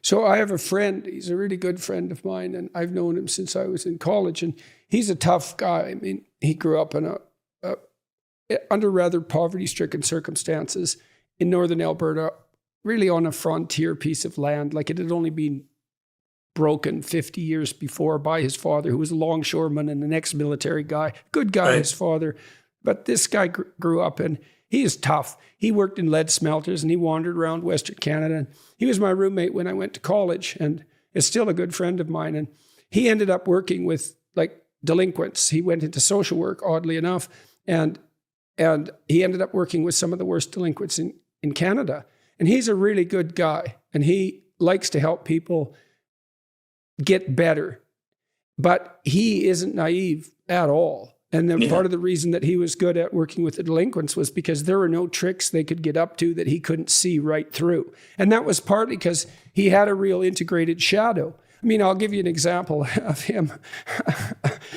So I have a friend, he's a really good friend of mine, and I've known him since I was in college, and he's a tough guy. I mean, he grew up in under rather poverty-stricken circumstances in northern Alberta, really on a frontier piece of land. Like, it had only been broken 50 years before by his father, who was a longshoreman and an ex-military guy. Good guy, right. His father. But this guy grew up, and he is tough. He worked in lead smelters, and he wandered around Western Canada. And he was my roommate when I went to college, and is still a good friend of mine. And he ended up working with, like, delinquents. He went into social work, oddly enough, and he ended up working with some of the worst delinquents in Canada. And he's a really good guy, and he likes to help people get better. But he isn't naive at all. And then part of the reason that he was good at working with the delinquents was because there were no tricks they could get up to that he couldn't see right through. And that was partly because he had a real integrated shadow. I mean, I'll give you an example of him.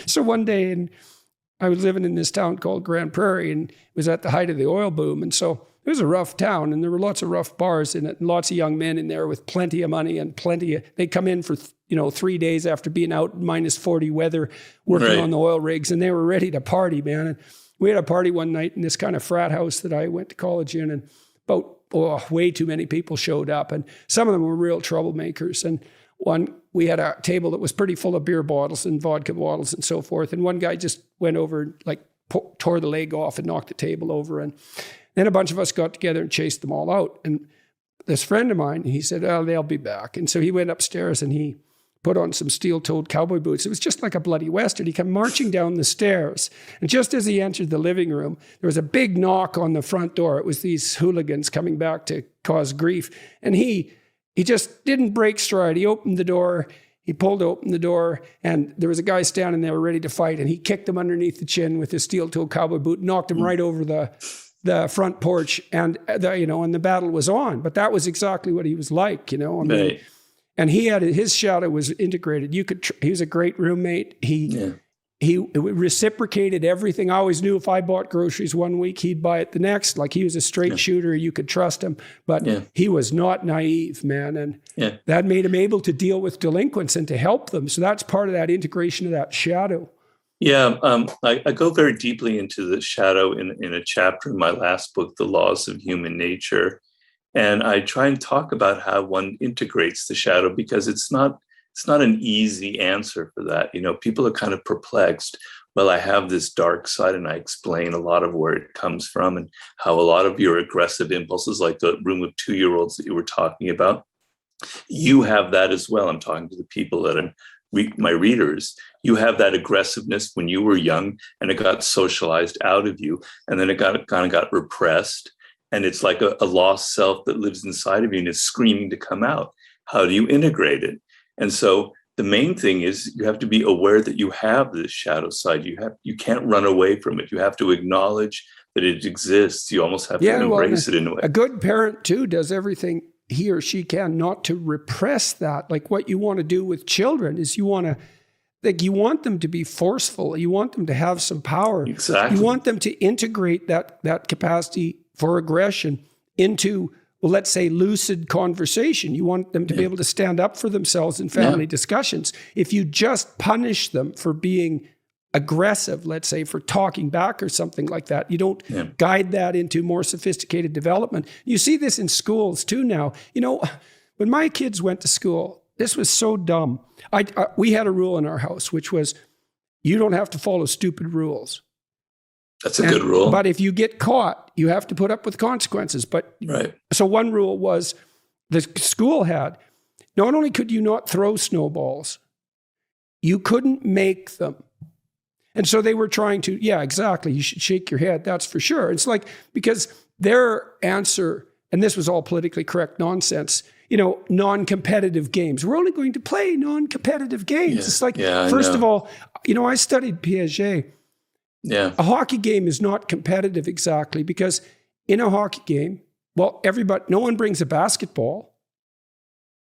So one day, I was living in this town called Grand Prairie, and it was at the height of the oil boom. And so it was a rough town, and there were lots of rough bars in it, and lots of young men in there with plenty of money and they come in for 3 days after being out in minus 40 weather, working on the oil rigs, and they were ready to party, man. And we had a party one night in this kind of frat house that I went to college in, and way too many people showed up, and some of them were real troublemakers. And we had a table that was pretty full of beer bottles and vodka bottles and so forth. And one guy just went over and tore the leg off and knocked the table over. And then a bunch of us got together and chased them all out. And this friend of mine, he said, "Oh, they'll be back." And so he went upstairs and he put on some steel-toed cowboy boots. It was just like a bloody Western. He came marching down the stairs. And just as he entered the living room, there was a big knock on the front door. It was these hooligans coming back to cause grief. And he just didn't break stride. He opened the door. He pulled open the door, and there was a guy standing there ready to fight, and he kicked him underneath the chin with his steel-toed cowboy boot, knocked him right over the front porch, and the battle was on. But that was exactly what he was like, Right. And his shadow was integrated. He was a great roommate. He reciprocated everything. I always knew if I bought groceries one week, he'd buy it the next. Like, he was a straight shooter. You could trust him. But he was not naive, man. And that made him able to deal with delinquents and to help them. So that's part of that integration of that shadow. Yeah, I go very deeply into the shadow in a chapter in my last book, The Laws of Human Nature. And I try and talk about how one integrates the shadow, because it's not an easy answer for that. People are kind of perplexed. Well, I have this dark side, and I explain a lot of where it comes from and how a lot of your aggressive impulses, like the room of 2-year-olds that you were talking about, you have that as well. I'm talking to the people that my readers. You have that aggressiveness when you were young, and it got socialized out of you, and then it got repressed. And it's like a lost self that lives inside of you and is screaming to come out. How do you integrate it? And so the main thing is you have to be aware that you have this shadow side. You can't run away from it. You have to acknowledge that it exists. You almost have to embrace it in a way. A good parent too does everything he or she can not to repress that. Like, what you want to do with children is you want them to be forceful. You want them to have some power. Exactly. You want them to integrate that capacity for aggression into, well, let's say, lucid conversation. You want them to be able to stand up for themselves in family discussions. If you just punish them for being aggressive, let's say, for talking back or something like that, you don't guide that into more sophisticated development. You see this in schools too now. When my kids went to school, this was so dumb. We had a rule in our house, which was, you don't have to follow stupid rules. That's a good rule. But if you get caught, you have to put up with consequences. So one rule was, the school had, not only could you not throw snowballs, you couldn't make them. And so they were trying to, you should shake your head, that's for sure. It's like, because their answer, and this was all politically correct nonsense, non-competitive games. We're only going to play non-competitive games. Yeah. It's like, first of all, I studied Piaget. Yeah. A hockey game is not competitive exactly, because in a hockey game, no one brings a basketball.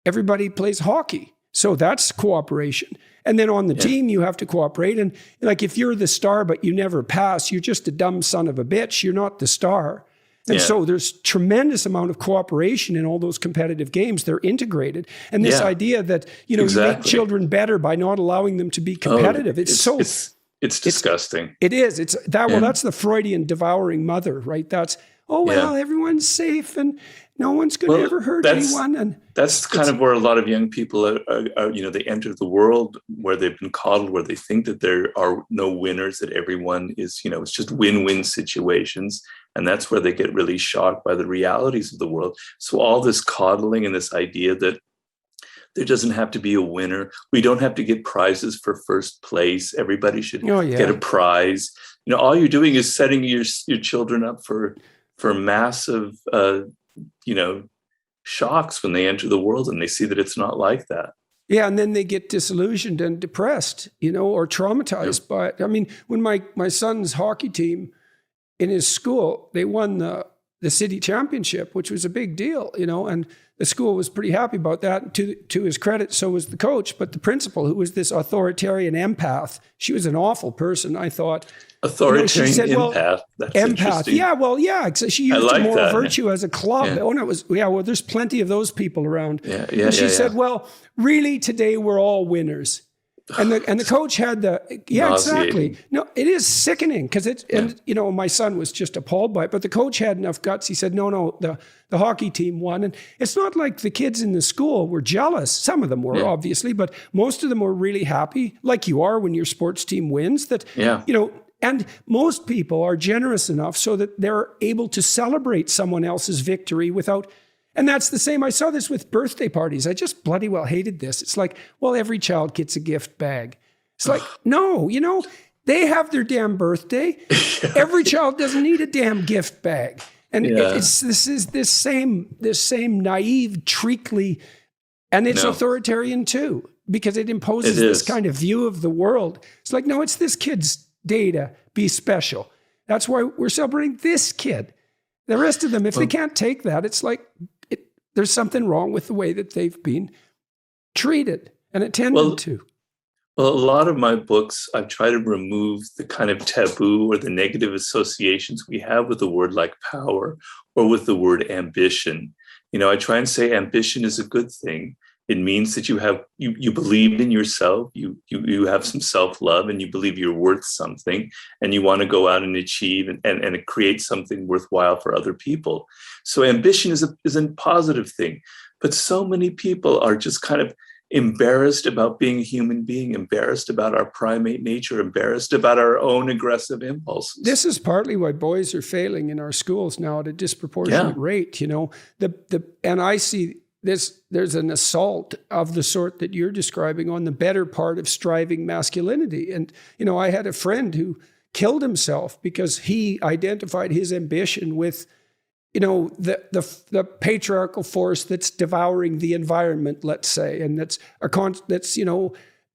Everybody plays hockey. So that's cooperation. And then on the team, you have to cooperate. And like, if you're the star, but you never pass, you're just a dumb son of a bitch. You're not the star. And so there's tremendous amount of cooperation in all those competitive games. They're integrated. And this idea that, you make children better by not allowing them to be competitive. It's disgusting. It is. That's the Freudian devouring mother, right? That's, everyone's safe and no one's going to ever hurt anyone. And that's kind of where a lot of young people are, they enter the world where they've been coddled, where they think that there are no winners, that everyone is, it's just win-win situations. And that's where they get really shocked by the realities of the world. So all this coddling and this idea that there doesn't have to be a winner. We don't have to get prizes for first place. Everybody should get a prize. All you're doing is setting your children up for massive, shocks when they enter the world and they see that it's not like that. Yeah, and then they get disillusioned and depressed, or traumatized by it. I mean, when my son's hockey team in his school, they won the city championship, which was a big deal, and the school was pretty happy about that. To his credit, so was the coach. But the principal, who was this authoritarian empath, she was an awful person, I thought. Authoritarian empath. That's interesting. Yeah. She used moral virtue as a club. Yeah. Oh, no, it was, there's plenty of those people around. And she said, well, really, today we're all winners. And the coach had exactly. No, it is sickening because my son was just appalled by it, but the coach had enough guts. He said, no, the hockey team won. And it's not like the kids in the school were jealous. Some of them were, obviously, but most of them were really happy, like you are when your sports team wins, and most people are generous enough so that they're able to celebrate someone else's victory without. And that's the same. I saw this with birthday parties. I just bloody well hated this. It's like, well, every child gets a gift bag. It's like, no, they have their damn birthday. Every child doesn't need a damn gift bag. And this same naive, treacly, and it's authoritarian too, because it imposes this kind of view of the world. It's like, no, it's this kid's day to be special. That's why we're celebrating this kid. The rest of them, if they can't take that, it's like, there's something wrong with the way that they've been treated and attended to. Well, a lot of my books, I've tried to remove the kind of taboo or the negative associations we have with the word like power or with the word ambition. I try and say ambition is a good thing. It means that you believe in yourself, you have some self-love, and you believe you're worth something, and you want to go out and achieve and create something worthwhile for other people. So ambition is a positive thing. But so many people are just kind of embarrassed about being a human being, embarrassed about our primate nature, embarrassed about our own aggressive impulses. This is partly why boys are failing in our schools now at a disproportionate rate. And I see there's an assault of the sort that you're describing on the better part of striving masculinity. And, I had a friend who killed himself because he identified his ambition with, the patriarchal force that's devouring the environment, let's say, and that's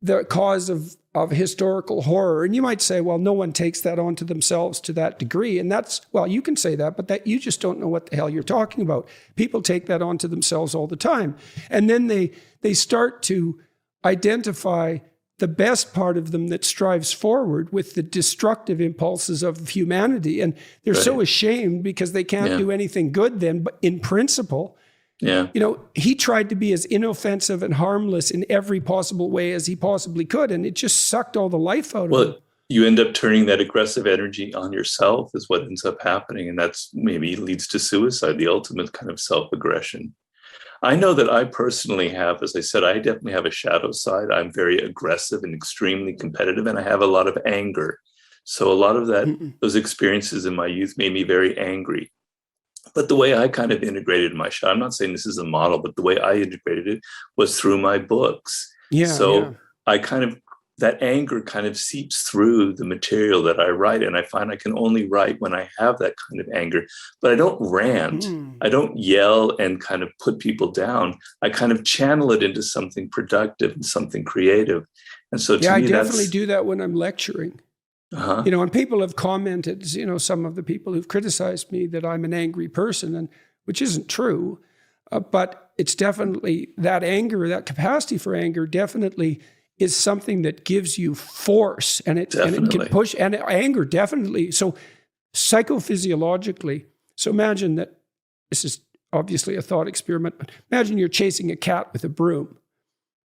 the cause of historical horror. And you might say, well, no one takes that onto themselves to that degree. And you can say that, but that you just don't know what the hell you're talking about. People take that onto themselves all the time. And then they start to identify the best part of them that strives forward with the destructive impulses of humanity. And they're so ashamed because they can't do anything good then, but in principle. Yeah. He tried to be as inoffensive and harmless in every possible way as he possibly could, and it just sucked all the life out of him. You end up turning that aggressive energy on yourself is what ends up happening, and that's maybe leads to suicide, the ultimate kind of self-aggression. I know that I personally have, as I said, I definitely have a shadow side. I'm very aggressive and extremely competitive, and I have a lot of anger. So a lot of those experiences in my youth made me very angry. But the way I kind of integrated my shadow, I'm not saying this is a model, but the way I integrated it was through my books. I kind of, that anger kind of seeps through the material that I write. And I find I can only write when I have that kind of anger, but I don't rant. I don't yell and kind of put people down. I kind of channel it into something productive and something creative. And so to me, I definitely do that when I'm lecturing. And people have commented, some of the people who've criticized me that I'm an angry person, and which isn't true, but it's definitely that anger, that capacity for anger definitely is something that gives you force, and it can push, and anger definitely. So psychophysiologically, So imagine that, this is obviously a thought experiment, but imagine you're chasing a cat with a broom.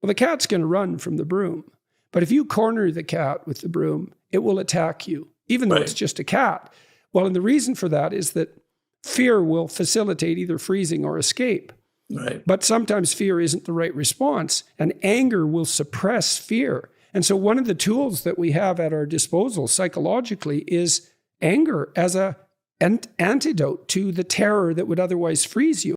Well, the cat's going to run from the broom. But if you corner the cat with the broom, it will attack you, even though it's just a cat. Well, and the reason for that is that fear will facilitate either freezing or escape. Right. But sometimes fear isn't the right response, and anger will suppress fear. And so one of the tools that we have at our disposal psychologically is anger as an antidote to the terror that would otherwise freeze you.